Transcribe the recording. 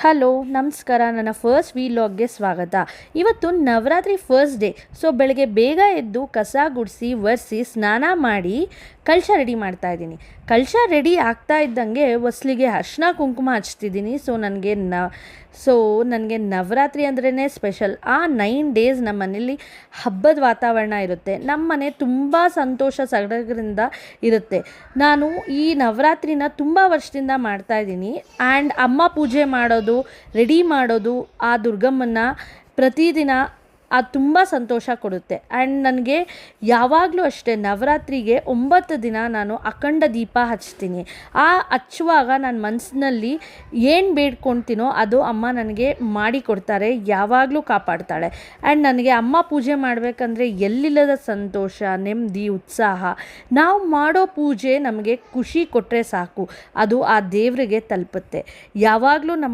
Hello ನಮಸ್ಕಾರ. ನನ್ನ first ವಿಲಾಗ್ಗೆ ಸ್ವಾಗತ. ಇವತ್ತು ನವರಾತ್ರಿ ಫಸ್ಟ್ ಡೇ. ಸೊ ಬೆಳಗ್ಗೆ ಬೇಗ ಎದ್ದು ಕಸ ಗುಡಿಸಿ ಒರೆಸಿ ಸ್ನಾನ ಮಾಡಿ ಕಳಶ ರೆಡಿ ಮಾಡ್ತಾ ಇದ್ದೀನಿ. ಕಳಶ ರೆಡಿ ಆಗ್ತಾ ಇದ್ದಂಗೆ ಹೊಸ್ಲಿಗೆ ಅರಿಶಿನ ಕುಂಕುಮ ಹಚ್ತಿದ್ದೀನಿ. ನನಗೆ ನವರಾತ್ರಿ ಅಂದ್ರೇ ಸ್ಪೆಷಲ್. ಆ 9 ಡೇಸ್ ನಮ್ಮ ಮನೇಲಿ ಹಬ್ಬದ ವಾತಾವರಣ ಇರುತ್ತೆ. ನಮ್ಮ ಮನೆ ತುಂಬ ಸಂತೋಷ ಸಡಗರದಿಂದ ಇರುತ್ತೆ. ನಾನು ಈ ನವರಾತ್ರಿನ ತುಂಬ ವರ್ಷದಿಂದ ಮಾಡ್ತಾ ಇದ್ದೀನಿ. ಆ್ಯಂಡ್ ಅಮ್ಮ ಪೂಜೆ ಮಾಡೋದು, ರೆಡಿ ಮಾಡೋದು ಆ ದುರ್ಗಮ್ಮನ ಪ್ರತಿದಿನ ಅದು ತುಂಬ ಸಂತೋಷ ಕೊಡುತ್ತೆ. ಆ್ಯಂಡ್ ನನಗೆ ಯಾವಾಗಲೂ ಅಷ್ಟೇ ನವರಾತ್ರಿಗೆ 9 ದಿನ ನಾನು ಅಖಂಡ ದೀಪ ಹಚ್ತೀನಿ. ಆ ಹಚ್ಚುವಾಗ ನನ್ನ ಮನಸ್ಸಿನಲ್ಲಿ ಏನು ಬೇಡ್ಕೊಳ್ತೀನೋ ಅದು ಅಮ್ಮ ನನಗೆ ಮಾಡಿ ಕೊಡ್ತಾರೆ, ಯಾವಾಗಲೂ ಕಾಪಾಡ್ತಾಳೆ. ಆ್ಯಂಡ್ ನನಗೆ ಅಮ್ಮ ಪೂಜೆ ಮಾಡಬೇಕಂದ್ರೆ ಎಲ್ಲಿಲ್ಲದ ಸಂತೋಷ, ನೆಮ್ಮದಿ, ಉತ್ಸಾಹ. ನಾವು ಮಾಡೋ ಪೂಜೆ ನಮಗೆ ಖುಷಿ ಕೊಟ್ಟರೆ ಸಾಕು, ಅದು ಆ ದೇವರಿಗೆ ತಲುಪುತ್ತೆ. ಯಾವಾಗಲೂ ನಮ್ಮ